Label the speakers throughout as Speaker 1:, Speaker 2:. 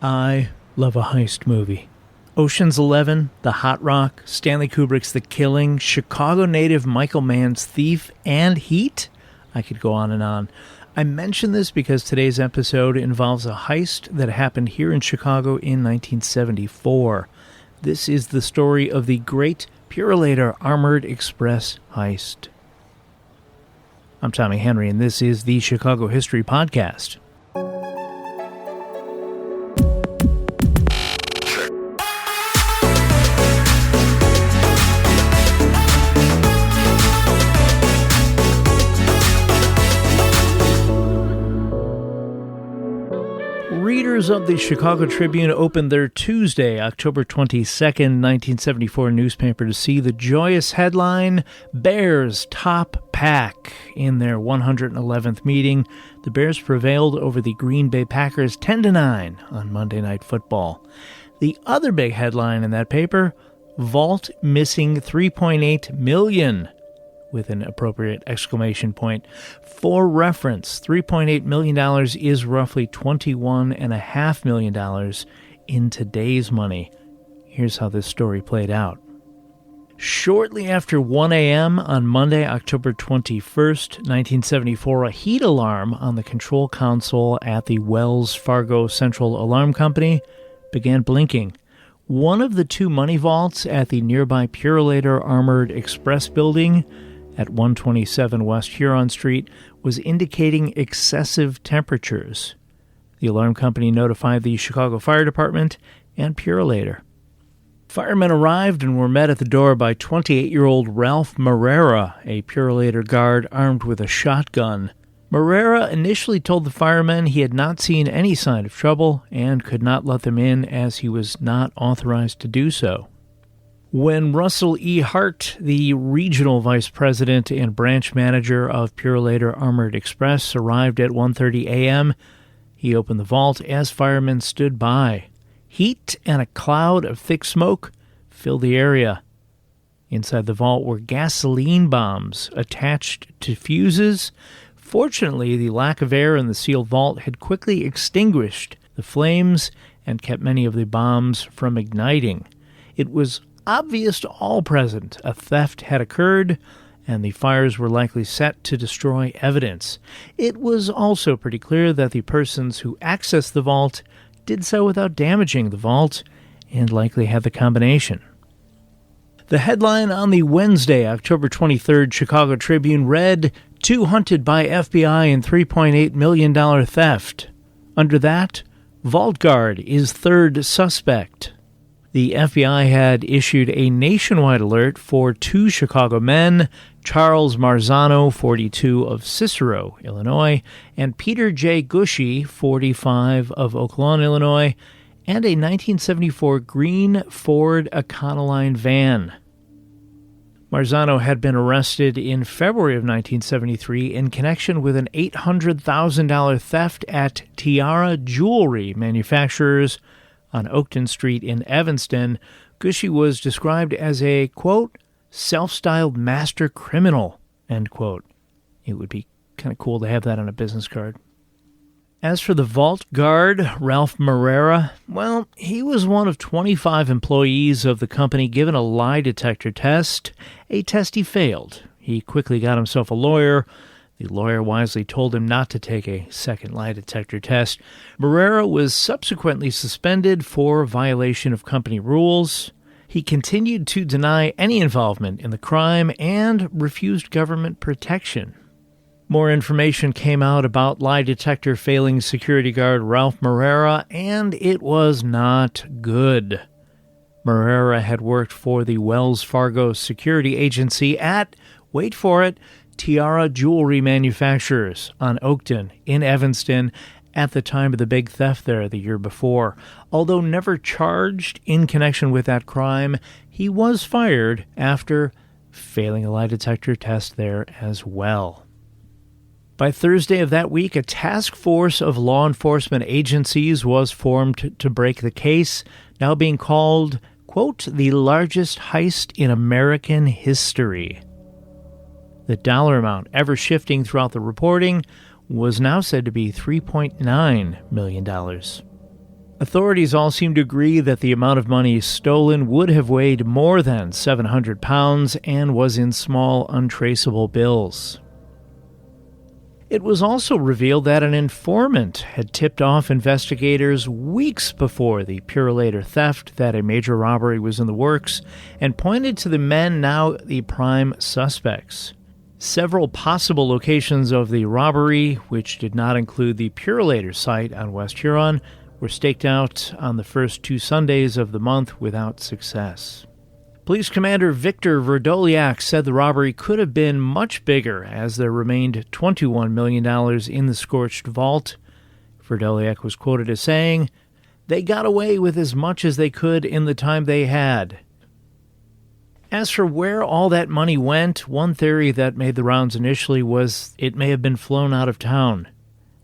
Speaker 1: I love a heist movie. Ocean's 11, The Hot Rock, Stanley Kubrick's The Killing, Chicago native Michael Mann's Thief, and Heat? I could go on and on. I mention this because today's episode involves a heist that happened here in Chicago in 1974. This is the story of the great Purolator Armored Express heist. I'm Tommy Henry, and this is the Chicago History Podcast. Readers of the Chicago Tribune opened their Tuesday, October 22nd, 1974 newspaper to see the joyous headline, Bears Top Pack. In their 111th meeting, the Bears prevailed over the Green Bay Packers 10-9 on Monday Night Football. The other big headline in that paper, Vault missing $3.8 million. With an appropriate exclamation point. For reference, $3.8 million is roughly $21.5 million in today's money. Here's how this story played out. Shortly after 1 a.m. on Monday, October 21st, 1974, a heat alarm on the control console at the Wells Fargo Central Alarm Company began blinking. One of the two money vaults at the nearby Purolator Armored Express building at 127 West Huron Street was indicating excessive temperatures. The alarm company notified the Chicago Fire Department and Purolator. Firemen arrived and were met at the door by 28-year-old Ralph Marrera, a Purolator guard armed with a shotgun. Marrera initially told the firemen he had not seen any sign of trouble and could not let them in as he was not authorized to do so. When Russell E. Hart, the regional vice president and branch manager of Purolator Armored Express, arrived at 1:30 a.m., he opened the vault as firemen stood by. Heat and a cloud of thick smoke filled the area. Inside the vault were gasoline bombs attached to fuses. Fortunately, the lack of air in the sealed vault had quickly extinguished the flames and kept many of the bombs from igniting. It was obvious to all present a theft had occurred, and the fires were likely set to destroy evidence. It was also pretty clear that the persons who accessed the vault did so without damaging the vault, and likely had the combination. The headline on the Wednesday, October 23rd Chicago Tribune read, "Two hunted by FBI in $3.8 million theft." Under that, vault guard is third suspect. The FBI had issued a nationwide alert for two Chicago men, Charles Marzano, 42, of Cicero, Illinois, and Peter J. Gushy, 45, of Oaklawn, Illinois, and a 1974 green Ford Econoline van. Marzano had been arrested in February of 1973 in connection with an $800,000 theft at Tiara Jewelry Manufacturers on Oakton Street in Evanston. Gushy was described as a, quote, self-styled master criminal, end quote. It would be kind of cool to have that on a business card. As for the vault guard, Ralph Marrera, well, he was one of 25 employees of the company given a lie detector test, a test he failed. He quickly got himself a lawyer. The lawyer wisely told him not to take a second lie detector test. Marrera was subsequently suspended for violation of company rules. He continued to deny any involvement in the crime and refused government protection. More information came out about lie detector failing security guard Ralph Marrera, and it was not good. Marrera had worked for the Wells Fargo security agency at, wait for it, Tiara Jewelry Manufacturers on Oakton in Evanston at the time of the big theft there the year before. Although never charged in connection with that crime, he was fired after failing a lie detector test there as well. By Thursday of that week, a task force of law enforcement agencies was formed to break the case, now being called, quote, the largest heist in American history. The dollar amount, ever shifting throughout the reporting, was now said to be $3.9 million. Authorities all seem to agree that the amount of money stolen would have weighed more than 700 pounds and was in small, untraceable bills. It was also revealed that an informant had tipped off investigators weeks before the Purolator theft that a major robbery was in the works and pointed to the men now the prime suspects. Several possible locations of the robbery, which did not include the Purolator site on West Huron, were staked out on the first 2 Sundays of the month without success. Police Commander Victor Verdoliak said the robbery could have been much bigger as there remained $21 million in the scorched vault. Verdoliak was quoted as saying, "They got away with as much as they could in the time they had." As for where all that money went, one theory that made the rounds initially was it may have been flown out of town.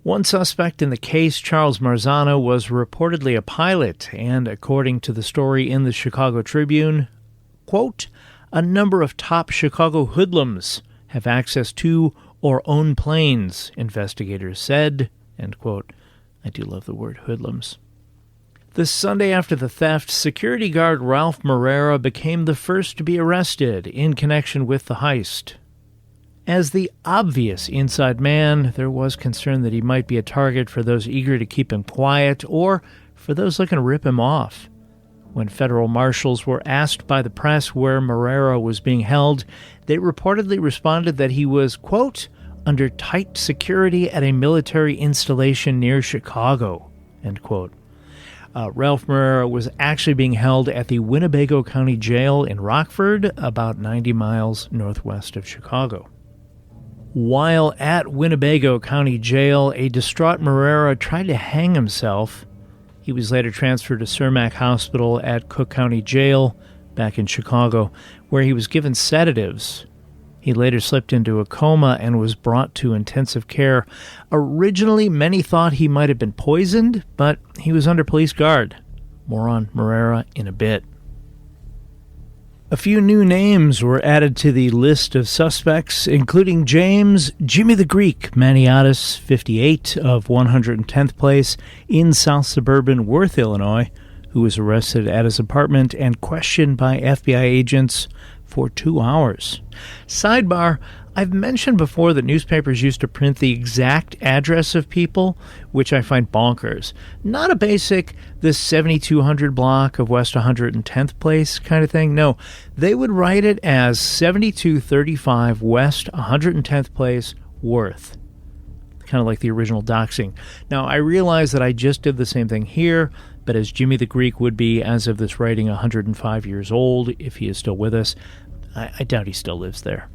Speaker 1: One suspect in the case, Charles Marzano, was reportedly a pilot, and according to the story in the Chicago Tribune, quote, "A number of top Chicago hoodlums have access to or own planes," investigators said, end quote. I do love the word hoodlums. The Sunday after the theft, security guard Ralph Moreira became the first to be arrested in connection with the heist. As the obvious inside man, there was concern that he might be a target for those eager to keep him quiet or for those looking to rip him off. When federal marshals were asked by the press where Moreira was being held, they reportedly responded that he was, quote, "under tight security at a military installation near Chicago," end quote. Ralph Moreira was actually being held at the Winnebago County Jail in Rockford, about 90 miles northwest of Chicago. While at Winnebago County Jail, a distraught Moreira tried to hang himself. He was later transferred to Cermak Hospital at Cook County Jail back in Chicago, where he was given sedatives. He later slipped into a coma and was brought to intensive care. Originally, many thought he might have been poisoned, but he was under police guard. More on Moreira in a bit. A few new names were added to the list of suspects, including James "Jimmy the Greek" Maniatis, 58, of 110th Place in south suburban Worth, Illinois, who was arrested at his apartment and questioned by FBI agents for 2 hours. Sidebar, I've mentioned before that newspapers used to print the exact address of people, which I find bonkers. Not a basic, this 7200 block of West 110th Place kind of thing. No, they would write it as 7235 West 110th Place, Worth. Kind of like the original doxing. Now, I realize that I just did the same thing here, but as Jimmy the Greek would be, as of this writing, 105 years old, if he is still with us, I doubt he still lives there.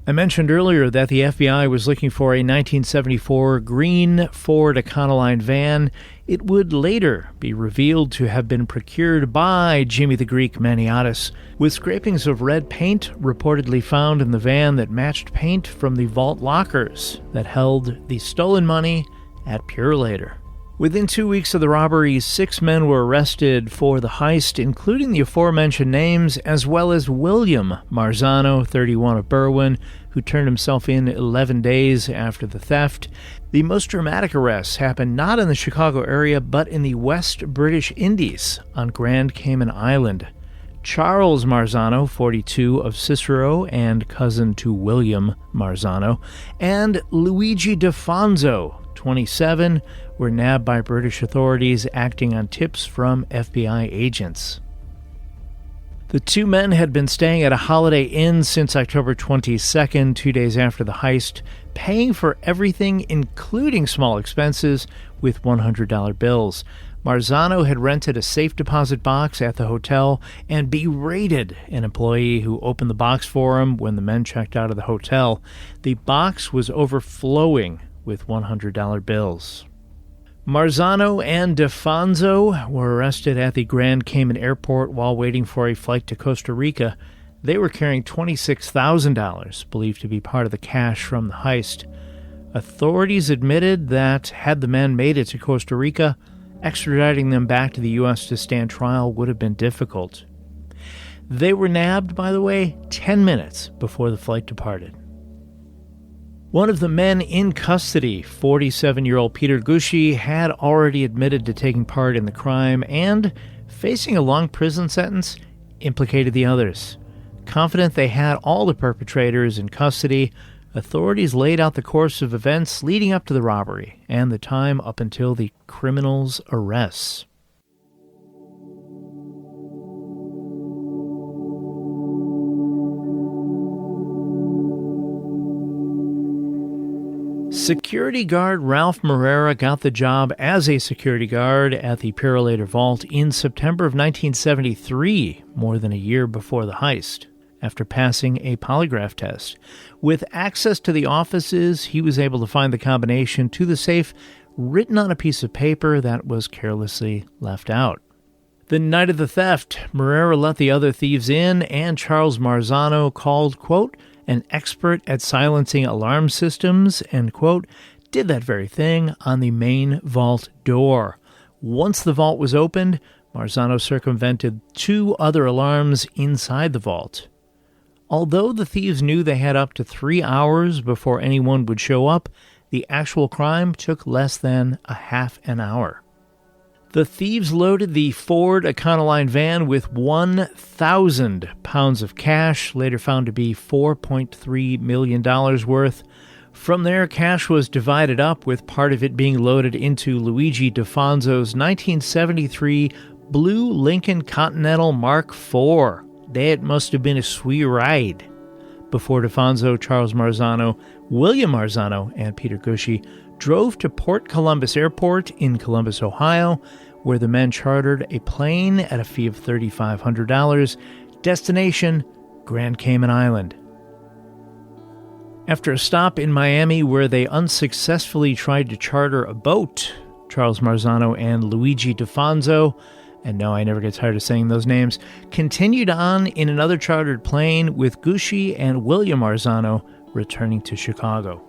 Speaker 1: I mentioned earlier that the FBI was looking for a 1974 green Ford Econoline van. It would later be revealed to have been procured by Jimmy the Greek Maniatis, with scrapings of red paint reportedly found in the van that matched paint from the vault lockers that held the stolen money at Purolator. Within 2 weeks of the robbery, 6 men were arrested for the heist, including the aforementioned names, as well as William Marzano, 31 of Berwyn, who turned himself in 11 days after the theft. The most dramatic arrests happened not in the Chicago area, but in the West British Indies on Grand Cayman Island. Charles Marzano, 42, of Cicero and cousin to William Marzano, and Luigi D'Afonso, 27, were nabbed by British authorities acting on tips from FBI agents. The 2 men had been staying at a Holiday Inn since October 22nd, 2 days after the heist, paying for everything, including small expenses, with $100 bills. Marzano had rented a safe deposit box at the hotel and berated an employee who opened the box for him when the men checked out of the hotel. The box was overflowing with $100 bills. Marzano and D'Afonso were arrested at the Grand Cayman Airport while waiting for a flight to Costa Rica. They were carrying $26,000, believed to be part of the cash from the heist. Authorities admitted that had the men made it to Costa Rica, extraditing them back to the U.S. to stand trial would have been difficult. They were nabbed, by the way, 10 minutes before the flight departed. One of the men in custody, 47-year-old Peter Gushi, had already admitted to taking part in the crime and, facing a long prison sentence, implicated the others. Confident they had all the perpetrators in custody, authorities laid out the course of events leading up to the robbery and the time up until the criminals' arrests. Security guard Ralph Moreira got the job as a security guard at the Purolator Vault in September of 1973, more than a year before the heist, after passing a polygraph test. With access to the offices, he was able to find the combination to the safe written on a piece of paper that was carelessly left out. The night of the theft, Moreira let the other thieves in, and Charles Marzano, called, quote, an expert at silencing alarm systems, and, quote, did that very thing on the main vault door. Once the vault was opened, Marzano circumvented 2 other alarms inside the vault. Although the thieves knew they had up to 3 hours before anyone would show up, the actual crime took less than a half an hour. The thieves loaded the Ford Econoline van with 1,000 pounds of cash, later found to be $4.3 million worth. From there, cash was divided up, with part of it being loaded into Luigi Defonzo's 1973 blue Lincoln Continental Mark IV. That must have been a sweet ride. Before Defonzo, Charles Marzano, William Marzano, and Peter Gushi drove to Port Columbus Airport in Columbus, Ohio, where the men chartered a plane at a fee of $3,500. Destination, Grand Cayman Island. After a stop in Miami where they unsuccessfully tried to charter a boat, Charles Marzano and Luigi Defonzo, and no, I never get tired of saying those names, continued on in another chartered plane with Gushi and William Marzano returning to Chicago.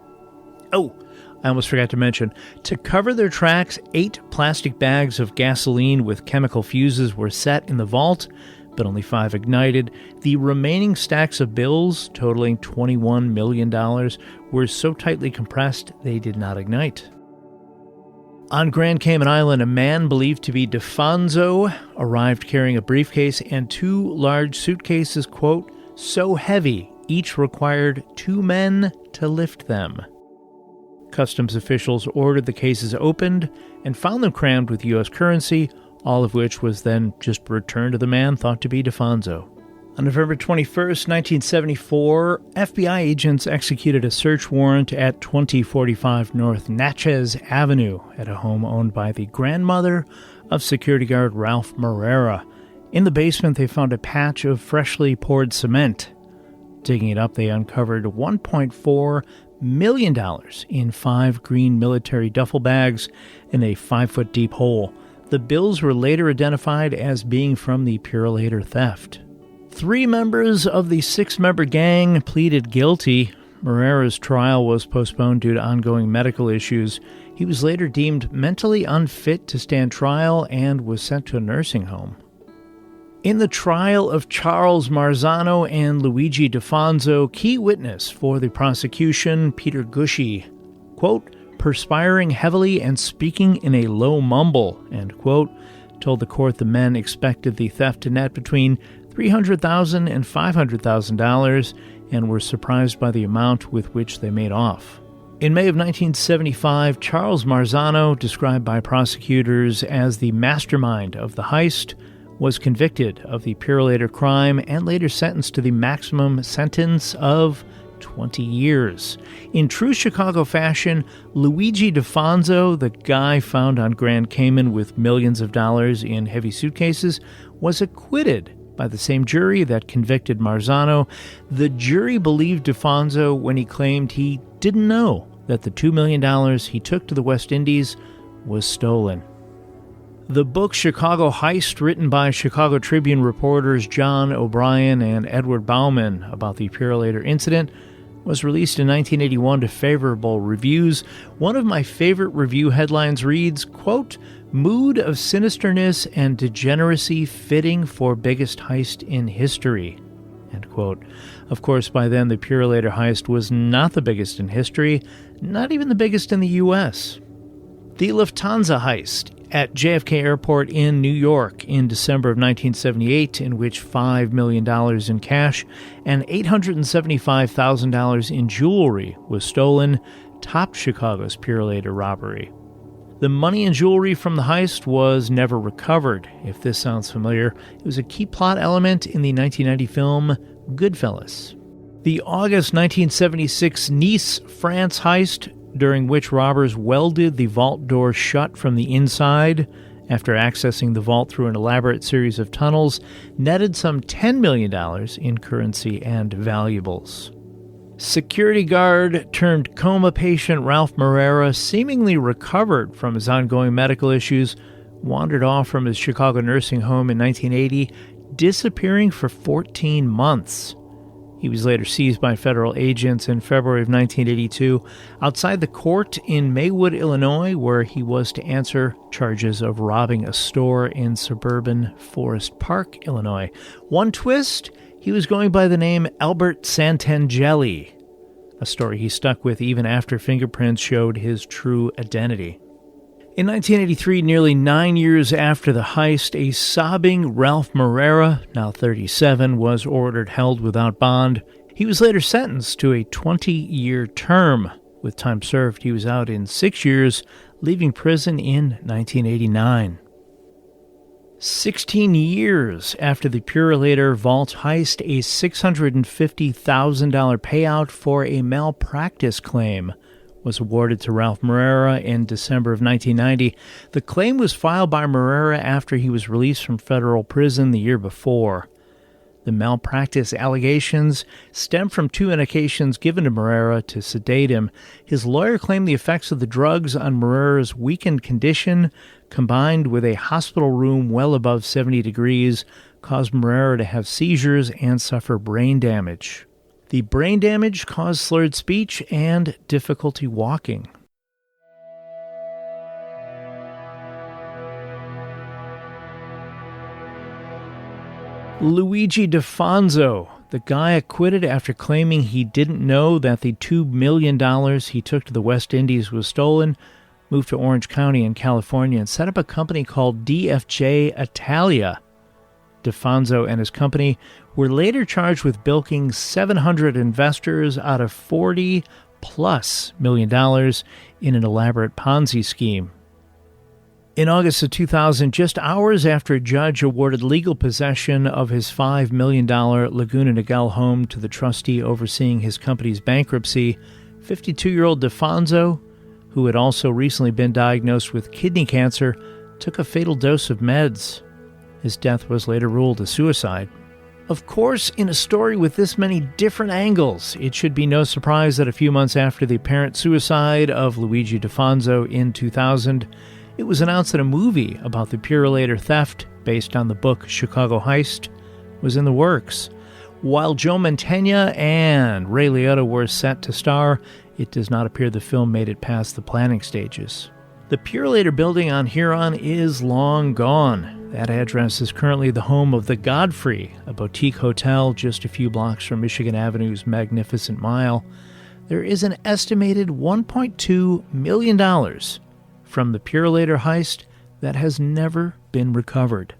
Speaker 1: Oh, I almost forgot to mention, to cover their tracks, 8 plastic bags of gasoline with chemical fuses were set in the vault, but only 5 ignited. The remaining stacks of bills, totaling $21 million, were so tightly compressed they did not ignite. On Grand Cayman Island, a man believed to be Defonzo arrived carrying a briefcase and 2 large suitcases, quote, so heavy each required 2 men to lift them. Customs officials ordered the cases opened and found them crammed with U.S. currency, all of which was then just returned to the man thought to be Defonzo. On November 21st, 1974, FBI agents executed a search warrant at 2045 North Natchez Avenue at a home owned by the grandmother of security guard Ralph Moreira. In the basement, they found a patch of freshly poured cement. Digging it up, they uncovered $1.4 million in 5 green military duffel bags in a 5-foot deep hole. The bills were later identified as being from the Purolator theft. 3 members of the 6-member gang pleaded guilty. Moreira's trial was postponed due to ongoing medical issues. He was later deemed mentally unfit to stand trial and was sent to a nursing home. In the trial of Charles Marzano and Luigi Defonzo, key witness for the prosecution, Peter Gushi, quote, perspiring heavily and speaking in a low mumble, end quote, told the court the men expected the theft to net between $300,000 and $500,000 and were surprised by the amount with which they made off. In May of 1975, Charles Marzano, described by prosecutors as the mastermind of the heist, was convicted of the Purolator crime and later sentenced to the maximum sentence of 20 years. In true Chicago fashion, Luigi Defonzo, the guy found on Grand Cayman with millions of dollars in heavy suitcases, was acquitted by the same jury that convicted Marzano. The jury believed Defonzo when he claimed he didn't know that the $2 million he took to the West Indies was stolen. The book Chicago Heist, written by Chicago Tribune reporters John O'Brien and Edward Bauman about the Purolator incident, was released in 1981 to favorable reviews. One of my favorite review headlines reads, quote, mood of sinisterness and degeneracy fitting for biggest heist in history, end quote. quote. Of course, by then, the Purolator heist was not the biggest in history, not even the biggest in the U.S. The Lufthansa heist at JFK Airport in New York in December of 1978, in which $5 million in cash and $875,000 in jewelry was stolen, topped Chicago's Purolator robbery. The money and jewelry from the heist was never recovered. If this sounds familiar, it was a key plot element in the 1990 film Goodfellas. The August 1976 Nice, France heist, during which robbers welded the vault door shut from the inside after accessing the vault through an elaborate series of tunnels, netted some $10 million in currency and valuables. Security guard turned coma patient Ralph Moreira seemingly recovered from his ongoing medical issues, wandered off from his Chicago nursing home in 1980, disappearing for 14 months. He was later seized by federal agents in February of 1982 outside the court in Maywood, Illinois, where he was to answer charges of robbing a store in suburban Forest Park, Illinois. One twist, he was going by the name Albert Santangeli, a story he stuck with even after fingerprints showed his true identity. In 1983, nearly 9 years after the heist, a sobbing Ralph Moreira, now 37, was ordered held without bond. He was later sentenced to a 20-year term. With time served, he was out in 6 years, leaving prison in 1989. 16 years after the Purolator vault heist, a $650,000 payout for a malpractice claim was awarded to Ralph Moreira in December of 1990. The claim was filed by Moreira after he was released from federal prison the year before. The malpractice allegations stem from 2 medications given to Moreira to sedate him. His lawyer claimed the effects of the drugs on Moreira's weakened condition, combined with a hospital room well above 70 degrees, caused Moreira to have seizures and suffer brain damage. The brain damage caused slurred speech and difficulty walking. Luigi DeFonso, the guy acquitted after claiming he didn't know that the $2 million he took to the West Indies was stolen, moved to Orange County in California and set up a company called DFJ Italia. DeFonso and his company were later charged with bilking 700 investors out of $40+ million in an elaborate Ponzi scheme. In August of 2000, just hours after a judge awarded legal possession of his $5 million Laguna Niguel home to the trustee overseeing his company's bankruptcy, 52-year-old DeFonso, who had also recently been diagnosed with kidney cancer, took a fatal dose of meds. His death was later ruled a suicide. Of course, in a story with this many different angles, it should be no surprise that a few months after the apparent suicide of Luigi DeFonso in 2000, it was announced that a movie about the Purolator theft, based on the book Chicago Heist, was in the works. While Joe Mantegna and Ray Liotta were set to star, it does not appear the film made it past the planning stages. The Purolator building on Huron is long gone. That address is currently the home of the Godfrey, a boutique hotel just a few blocks from Michigan Avenue's Magnificent Mile. There is an estimated $1.2 million from the Purolator heist that has never been recovered.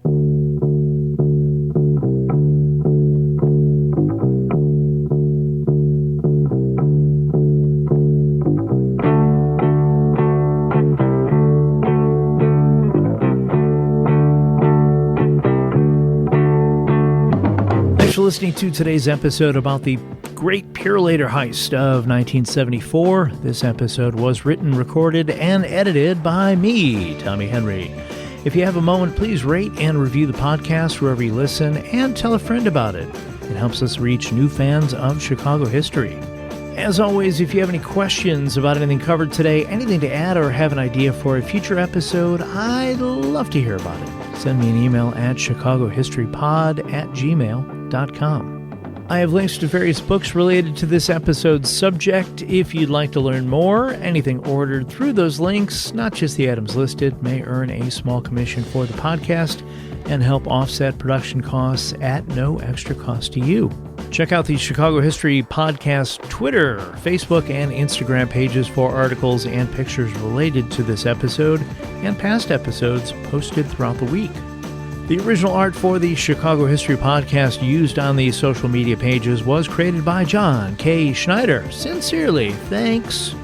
Speaker 1: Thanks for listening to today's episode about the Great Purolator Heist of 1974. This episode was written, recorded, and edited by me, Tommy Henry. If you have a moment, please rate and review the podcast wherever you listen, and tell a friend about it. It helps us reach new fans of Chicago history. As always, if you have any questions about anything covered today, anything to add, or have an idea for a future episode, I'd love to hear about it. Send me an email at chicagohistorypod@gmail.com. I have links to various books related to this episode's subject. If you'd like to learn more, anything ordered through those links, not just the items listed, may earn a small commission for the podcast and help offset production costs at no extra cost to you. Check out the Chicago History Podcast Twitter, Facebook, and Instagram pages for articles and pictures related to this episode and past episodes posted throughout the week. The original art for the Chicago History Podcast used on the social media pages was created by John K. Schneider. Sincerely, thanks,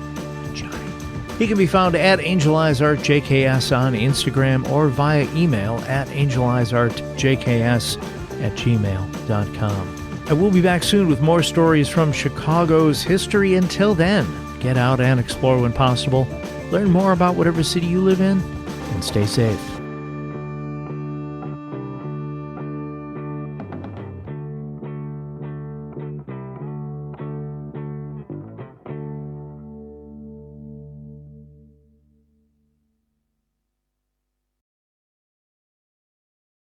Speaker 1: Johnny. He can be found at AngelEyesArtJKS on Instagram or via email at angeleyesartjks@gmail.com. I will be back soon with more stories from Chicago's history. Until then, get out and explore when possible, learn more about whatever city you live in, and stay safe.